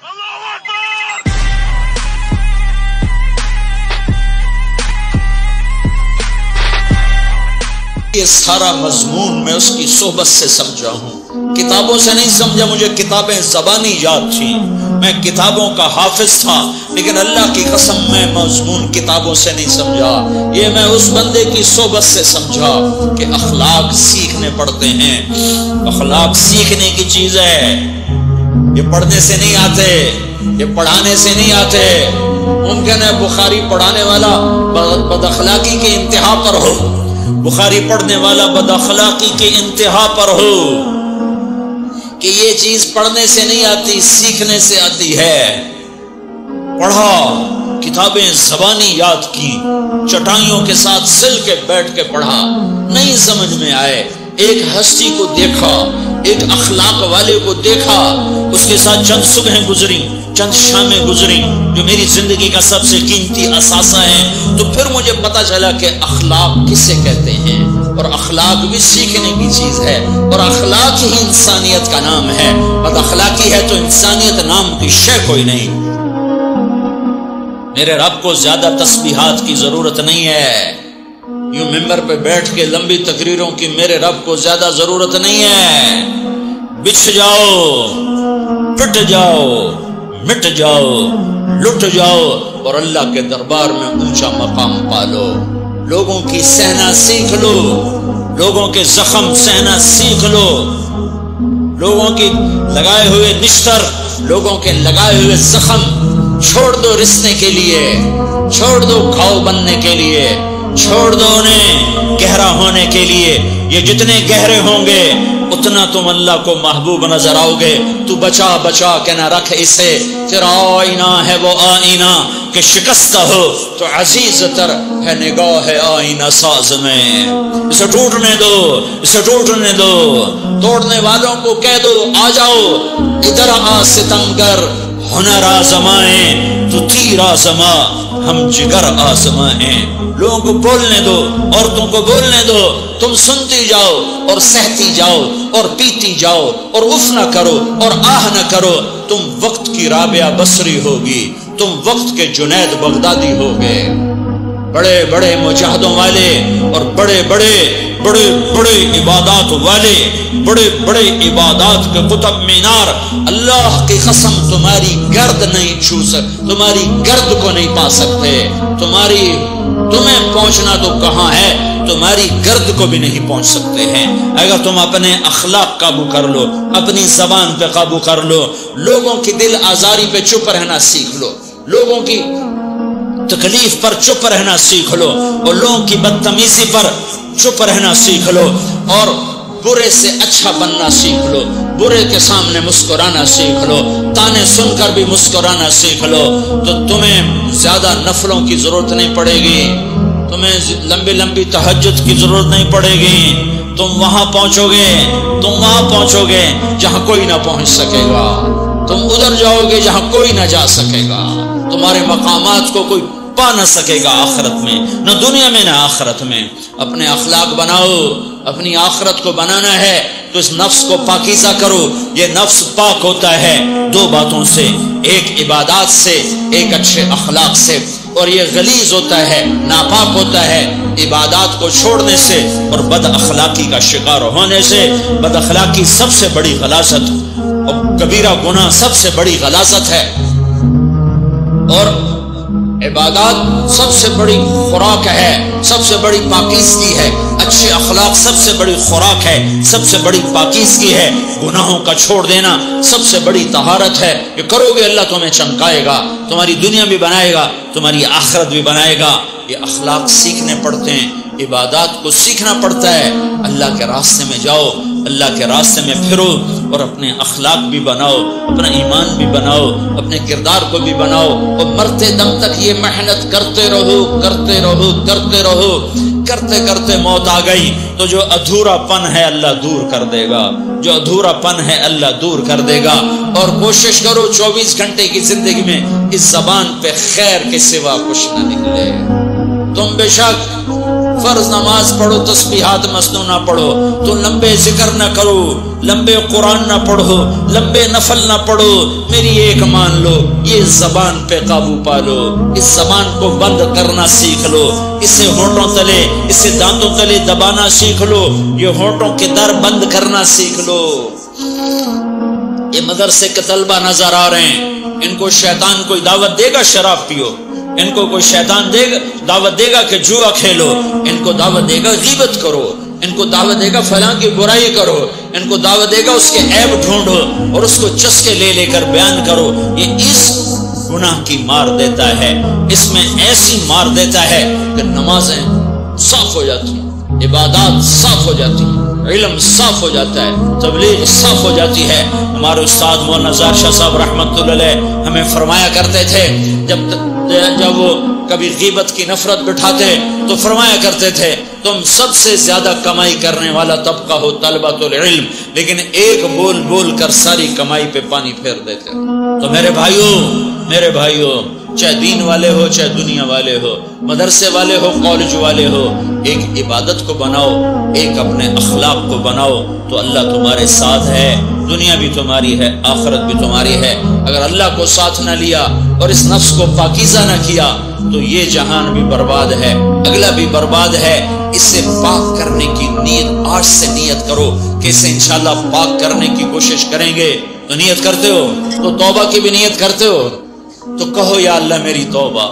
یہ سارا مضمون میں اس کی صحبت سے سمجھا ہوں، کتابوں سے نہیں سمجھا۔ مجھے کتابیں زبانی یاد تھیں، میں کتابوں کا حافظ تھا، لیکن اللہ کی قسم میں مضمون کتابوں سے نہیں سمجھا۔ یہ میں اس بندے کی صحبت سے سمجھا کہ اخلاق سیکھنے پڑتے ہیں۔ اخلاق سیکھنے کی چیز ہے، یہ پڑھنے سے نہیں آتے، یہ پڑھانے سے نہیں آتے۔ ممکن ہے بخاری پڑھانے والا بد اخلاقی کے انتہا پر ہو، بخاری پڑھنے والا بد اخلاقی کے انتہا پر ہو، کہ یہ چیز پڑھنے سے نہیں آتی، سیکھنے سے آتی ہے۔ پڑھا، کتابیں زبانی یاد کی، چٹائیوں کے ساتھ سل کے بیٹھ کے پڑھا، نہیں سمجھ میں آئے، ایک ہستی کو دیکھا، ایک اخلاق والے کو دیکھا، اس کے ساتھ چند صبحیں گزری، چند شامیں گزری جو میری زندگی کا سب سے قیمتی اثاثہ ہیں، تو پھر مجھے پتا چلا کہ اخلاق کسے کہتے ہیں، اور اخلاق بھی سیکھنے کی چیز ہے، اور اخلاق ہی انسانیت کا نام ہے۔ بد اخلاقی ہے تو انسانیت نام کی شے کوئی نہیں۔ میرے رب کو زیادہ تسبیحات کی ضرورت نہیں ہے، یوں ممبر پہ بیٹھ کے لمبی تقریروں کی میرے رب کو زیادہ ضرورت نہیں ہے۔ بچھ جاؤ، پٹ جاؤ، مٹ جاؤ، لٹ جاؤ، اور اللہ کے دربار میں اونچا مقام پالو۔ لوگوں کی سہنا سیکھ لو، لوگوں کے زخم سہنا سیکھ لو، لوگوں کی لگائے ہوئے نشتر، لوگوں کے لگائے ہوئے زخم چھوڑ دو رسنے کے لیے، چھوڑ دو گھاؤ بننے کے لیے، چھوڑ دو انہیں گہرا ہونے کے لیے۔ یہ جتنے گہرے ہوں گے اتنا تم اللہ کو محبوب نظر آؤ گے۔ تو بچا بچا کے نہ رکھ اسے، تیرا آئینہ ہے وہ آئینہ کہ شکستہ ہو تو عزیز تر ہے نگاہ آئینہ ساز میں۔ اسے ٹوٹنے دو، اسے ٹوٹنے دو، توڑنے والوں کو کہہ دو آ جاؤ ادھر آ ستمگر، ہنر آزمائیں تو تیر آزما، ہم جگر آزمائیں۔ لوگوں کو بولنے دو، عورتوں کو بولنے دو، تم سنتی جاؤ اور سہتی جاؤ اور پیتی جاؤ اور اف نہ کرو اور آہ نہ کرو۔ تم وقت کی رابعہ بصری ہوگی، تم وقت کے جنید بغدادی ہوگے۔ بڑے بڑے مجاہدوں والے اور بڑے بڑے بڑے بڑے عبادات والے، بڑے بڑے عبادات کے قطب مینار، اللہ کی قسم تمہاری گرد نہیں چھو سکتے، تمہاری گرد کو نہیں پا سکتے۔ تمہیں پہنچنا تو کہاں ہے، تمہاری گرد کو بھی نہیں پہنچ سکتے ہیں۔ اگر تم اپنے اخلاق قابو کر لو، اپنی زبان پہ قابو کر لو، لوگوں کی دل آزاری پہ چپ رہنا سیکھ لو، لوگوں کی تکلیف پر چپ رہنا سیکھ لو، اور لوگوں کی بدتمیزی پر چپ رہنا سیکھ لو، اور برے سے اچھا بننا سیکھ لو، برے کے سامنے مسکرانا سیکھ لو، تانے سن کر بھی مسکرانا سیکھ لو، تو تمہیں زیادہ نفلوں کی ضرورت نہیں پڑے گی، تمہیں لمبی لمبی تہجد کی ضرورت نہیں پڑے گی۔ تم وہاں پہنچو گے، تم وہاں پہنچو گے جہاں کوئی نہ پہنچ سکے گا، تم ادھر جاؤ گے جہاں کوئی نہ جا سکے گا، تمہارے مقامات کو کوئی پا نہ سکے گا آخرت میں، نہ دنیا میں نہ آخرت میں۔ اپنے اخلاق بناؤ، اپنی آخرت کو بنانا ہے تو اس نفس کو پاکیزہ کرو۔ یہ نفس پاک ہوتا ہے دو باتوں سے، ایک عبادات سے، ایک اچھے اخلاق سے، اور یہ غلیظ ہوتا ہے، ناپاک ہوتا ہے عبادات کو چھوڑنے سے اور بد اخلاقی کا شکار ہونے سے۔ بد اخلاقی سب سے بڑی غلاظت اور کبیرہ گناہ سب سے بڑی غلاظت ہے، اور عبادات سب سے بڑی خوراک ہے، سب سے بڑی پاکیزگی ہے، اچھے اخلاق سب سے بڑی خوراک ہے، سب سے بڑی پاکیزگی ہے، گناہوں کا چھوڑ دینا سب سے بڑی طہارت ہے۔ یہ کرو گے اللہ تمہیں چمکائے گا، تمہاری دنیا بھی بنائے گا، تمہاری آخرت بھی بنائے گا۔ یہ اخلاق سیکھنے پڑتے ہیں، عبادات کو سیکھنا پڑتا ہے۔ اللہ کے راستے میں جاؤ، اللہ کے راستے میں پھرو، اور اپنے اخلاق بھی بناؤ، اپنا ایمان بھی بناؤ، اپنے کردار کو بھی بناؤ، اور مرتے دم تک یہ محنت کرتے رہو، کرتے رہو، کرتے رہو۔ کرتے کرتے موت آ گئی تو جو ادھورا پن ہے اللہ دور کر دے گا، جو ادھورا پن ہے اللہ دور کر دے گا۔ اور کوشش کرو 24 گھنٹے کی زندگی میں اس زبان پہ خیر کے سوا کچھ نہ نکلے۔ تم بے شک فرض نماز پڑھو تسبیحات مسنون نہ پڑھو، تو لمبے ذکر نہ کرو، لمبے قرآن نہ پڑھو، لمبے نفل نہ پڑھو، میری ایک مان لو، یہ زبان پہ قابو پالو، اس زبان کو بند کرنا سیکھ لو، اسے ہونٹوں تلے، اسے دانتوں تلے دبانا سیکھ لو، یہ ہونٹوں کے در بند کرنا سیکھ لو۔ یہ مدرسے کے طلبہ نظر آ رہے ہیں، ان کو شیطان کوئی دعوت دے گا شراب پیو، ان کو کوئی شیطان دعوت دے گا کہ جوا کھیلو، ان کو دعوت دے گا غیبت کرو، ان کو دعوت دے گا فلاں کی برائی کرو، ان کو دعوت دے گا اس کے عیب ڈھونڈو اور اس کو چسکے لے لے کر بیان کرو۔ یہ اس گناہ کی مار دیتا ہے، اس میں ایسی مار دیتا ہے کہ نمازیں صاف ہو جاتی ہیں، عبادات صاف ہو جاتی ہیں، علم صاف ہو جاتا ہے، تبلیغ صاف ہو جاتی ہے۔ ہمارے استاد مولانا زار شاہ صاحب رحمۃ اللہ علیہ ہمیں فرمایا کرتے تھے، جب وہ کبھی غیبت کی نفرت بٹھاتے تو فرمایا کرتے تھے تم سب سے زیادہ کمائی کرنے والا طبقہ ہو طلبۃ العلم، لیکن ایک بول بول کر ساری کمائی پہ پانی پھیر دیتے۔ تو میرے بھائیوں چاہے دین والے ہو چاہے دنیا والے ہو، مدرسے والے ہو کالج والے ہو، ایک عبادت کو بناؤ، ایک اپنے اخلاق کو بناؤ تو اللہ تمہارے ساتھ ہے، دنیا بھی تمہاری ہے، آخرت بھی تمہاری ہے۔ اگر اللہ کو ساتھ نہ لیا اور اس نفس کو پاکیزہ نہ کیا تو یہ جہان بھی برباد ہے، اگلا بھی برباد ہے۔ اسے پاک کرنے کی نیت آج سے نیت کرو کہ اسے انشاءاللہ پاک کرنے کی کوشش کریں گے۔ تو نیت کرتے ہو تو توبہ کی بھی نیت کرتے ہو تو کہو یا اللہ میری توبہ،